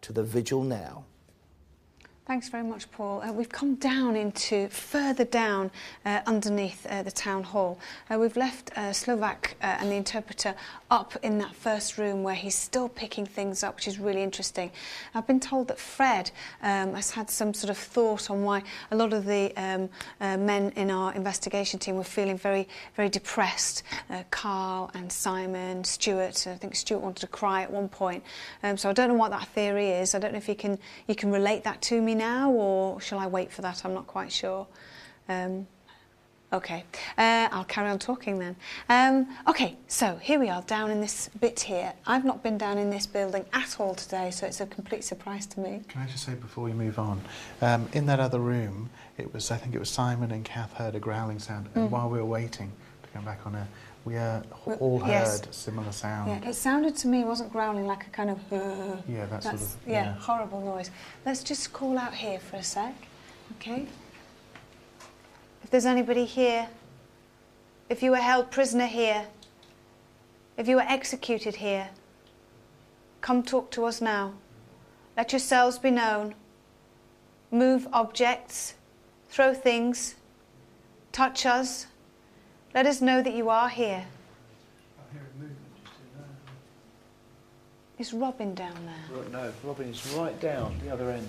to the vigil now. Thanks very much, Paul. We've come down further down underneath the town hall. We've left Slovak and the interpreter up in that first room where he's still picking things up, which is really interesting. I've been told that Fred has had some sort of thought on why a lot of the men in our investigation team were feeling very, very depressed. Carl and Simon, Stuart. I think Stuart wanted to cry at one point. So I don't know what that theory is. I don't know if you can relate that to me now, or shall I wait for that? I'm not quite sure. Okay, I'll carry on talking then. Okay, so here we are down in this bit here. I've not been down in this building at all today, so it's a complete surprise to me. Can I just say before we move on, in that other room, I think it was Simon and Kath heard a growling sound, and while we were waiting to come back on air, we all heard a similar sound. Yeah, it sounded to me, it wasn't growling, like a kind of... yeah, that sort of... Yeah, horrible noise. Let's just call out here for a sec, okay? If there's anybody here, if you were held prisoner here, if you were executed here, come talk to us now. Let yourselves be known. Move objects, throw things, touch us. Let us know that you are here. I hear a movement just in there. Is Robin down there? No, Robin is right down the other end.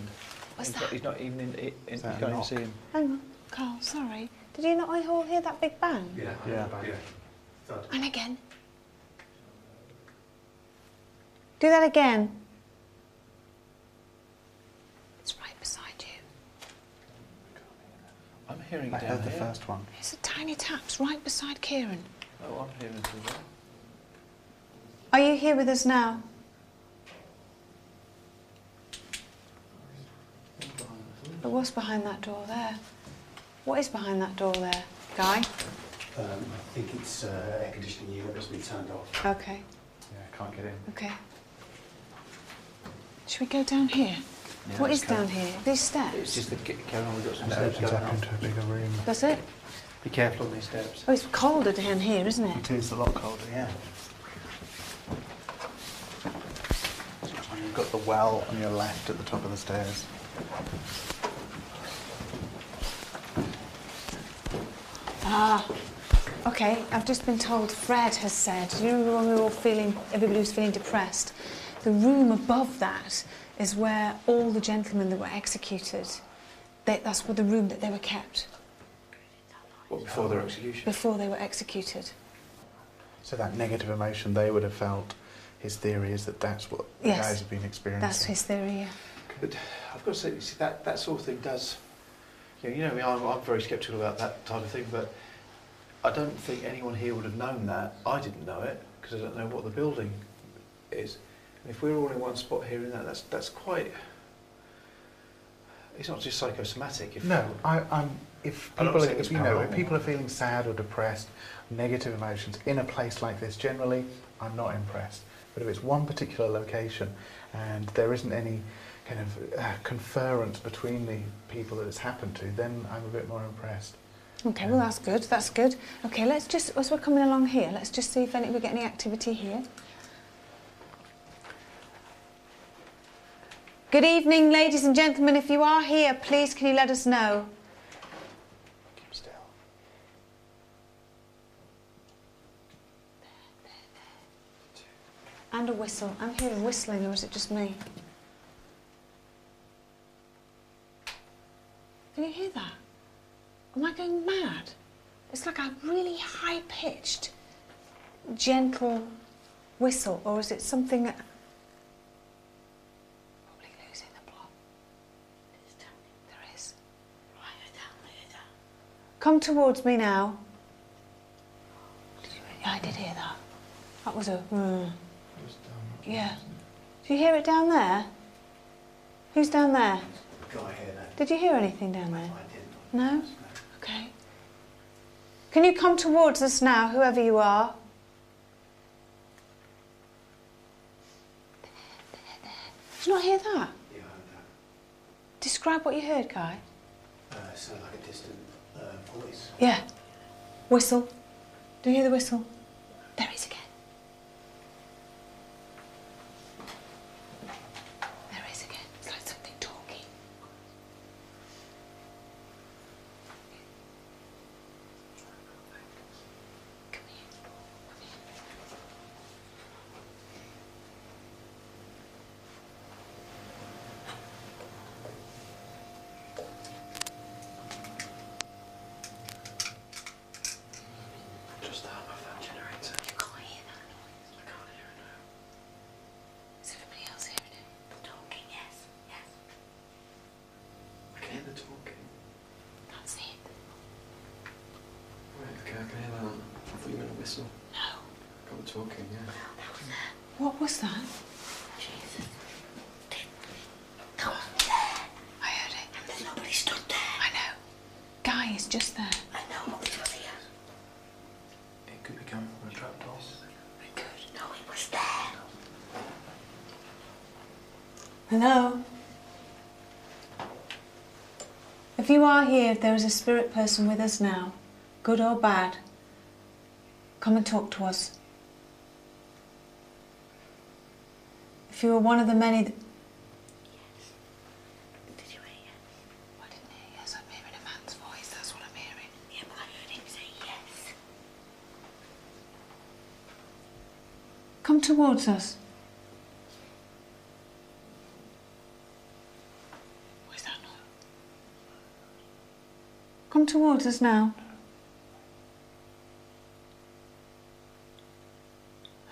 What's that? He's not even in. You can't even see him. Hang on, Carl, sorry. Did you not all hear that big bang? Yeah. And again. Do that again. It's right beside you. I'm hearing it I down heard the here. first one. It's a tiny taps right beside Kieran. Oh, I'm hearing it as well. Are you here with us now? But what's behind that door there? What is behind that door there, Guy? I think it's air conditioning unit that's been turned off. Okay. Yeah, can't get in. Okay. Should we go down here? Yeah, What is let's go. down here? These steps? It's just carry on. We've got some It steps opens going up up. into a bigger room. Does it? Be careful on these steps. Oh, it's colder down here, isn't it? It is a lot colder, yeah. And you've got the well on your left at the top of the stairs. Ah, okay. I've just been told Fred has said, you remember when we were all everybody was feeling depressed? The room above that is where all the gentlemen that were executed, that's where the room that they were kept. What, before their execution? Before they were executed. So that negative emotion they would have felt, his theory is that that's what the Yes. guys have been experiencing. That's his theory, yeah. But I've got to say, you see, that sort of thing does... I'm very sceptical about that type of thing, but I don't think anyone here would have known that. I didn't know it, because I don't know what the building is. And if we're all in one spot hearing that, that's quite... It's not just psychosomatic. If people are feeling sad or depressed, negative emotions in a place like this, generally, I'm not impressed. But if it's one particular location and there isn't any kind of conference between the people that it's happened to, then I'm a bit more impressed. Okay, well that's good, that's good. Okay, let's just, as we're coming along here, let's just see if we get any activity here. Good evening, ladies and gentlemen. If you are here, please can you let us know? Keep still. And a whistle. I'm hearing whistling, or is it just me? Can you hear that? Am I going mad? It's like a really high-pitched, gentle whistle, or is it something that... Probably losing the plot. There is. Come towards me now. Yeah, I did hear that. That was a... Yeah. Do you hear it down there? Who's down there? Can I hear that? Did you hear anything down there? I didn't. No? Okay. Can you come towards us now, whoever you are? Did you not hear that? Yeah, I heard that. Describe what you heard, Guy. It sounded like a distant voice. Yeah. Whistle. Do you hear the whistle? There he is again. There he is again. talking. That's it. Right, okay, I can hear that. I thought you meant a whistle. No. Got the talking, yeah. What was that? Jesus. No one there. I heard it. And there's nobody stood there. I know. Guy is just there. I know what was here. It could be coming from a trapdoor. It could. No, it was there. Hello? If you are here, if there is a spirit person with us now, good or bad, come and talk to us. If you are one of the many that... Yes. Did you hear yes? I didn't hear yes, I'm hearing a man's voice, that's what I'm hearing. Yeah, but I heard him say yes. Come towards us. What is that noise? Come towards us now.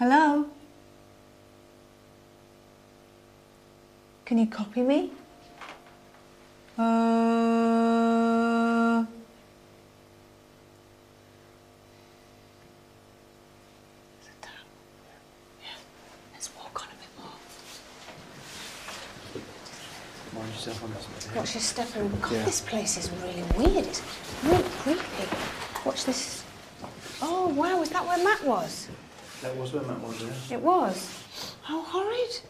Hello? Can you copy me? Is it down? Yeah. Let's walk on a bit more. Mind yourself on this. Watch your step and God, Yeah. this place is really weird. It's really creepy. Watch this. Oh wow, is that where Matt was? That was where Matt was, yeah. It was. How horrid.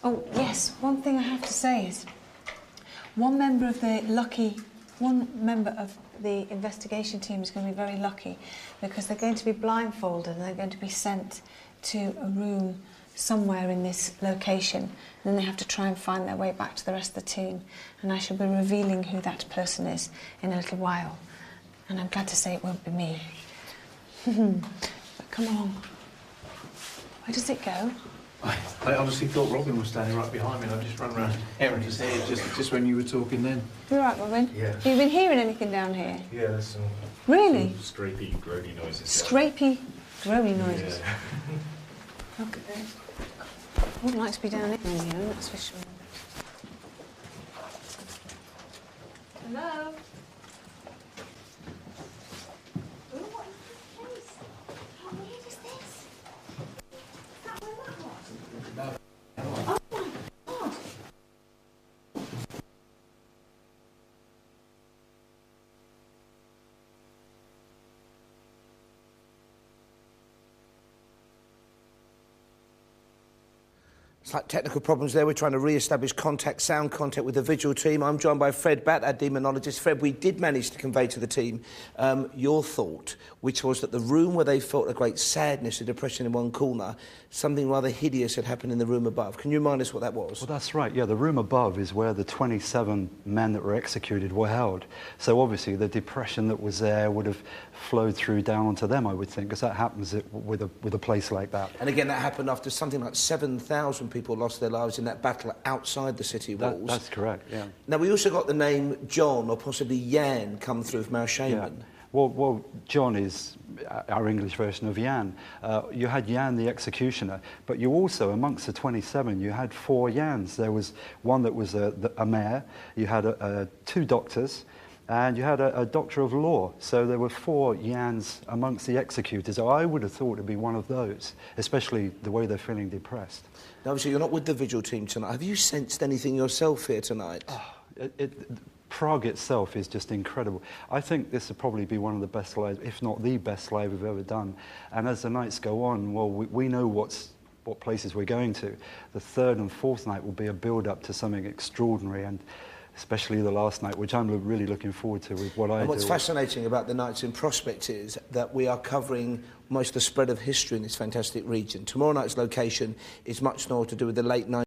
Oh yes, one thing I have to say is one member of the investigation team is going to be very lucky because they're going to be blindfolded and they're going to be sent to a room somewhere in this location, and then they have to try and find their way back to the rest of the team, and I shall be revealing who that person is in a little while, and I'm glad to say it won't be me. But come along. Where does it go? I honestly thought Robin was standing right behind me and I just ran around Aaron his head just when you were talking then. You all right, Robin? Yeah. Have you been hearing anything down here? Yeah, there's some Really? scrapey, groany noises. Scrapey, groany noises. Yeah. Okay. I wouldn't like to be down here, that's for sure. Hello? Oh, what a nice place. How weird is this? Is that where that was? Oh my God. Slight technical problems there. We're trying to re-establish sound contact with the visual team. I'm joined by Fred Batt, our demonologist. Fred, we did manage to convey to the team your thought, which was that the room where they felt a great sadness and depression in one corner, something rather hideous had happened in the room above. Can you remind us what that was? Well, that's right. Yeah, the room above is where the 27 men that were executed were held. So obviously the depression that was there would have flowed through down onto them, I would think, because that happens with a place like that. And again, that happened after something like 7,000 people lost their lives in that battle outside the city walls. That's correct, yeah. Now, we also got the name John, or possibly Jan, come through from our shaman. Yeah. Well, John is our English version of Jan. You had Jan the executioner, but you also, amongst the 27, you had 4 Jans. There was one that was a mayor, you had 2 doctors, and you had a doctor of law. So there were 4 Jans amongst the executors. I would have thought it'd be one of those, especially the way they're feeling depressed. Now, obviously, you're not with the vigil team tonight. Have you sensed anything yourself here tonight? Prague itself is just incredible. I think this will probably be one of the best lives, if not the best live we've ever done. And as the nights go on, well, we know what places we're going to. The 3rd and 4th night will be a build-up to something extraordinary, and especially the last night, which I'm really looking forward to with what I do. And what's fascinating about the nights in Prospect is that we are covering most of the spread of history in this fantastic region. Tomorrow night's location is much more to do with the late 90s.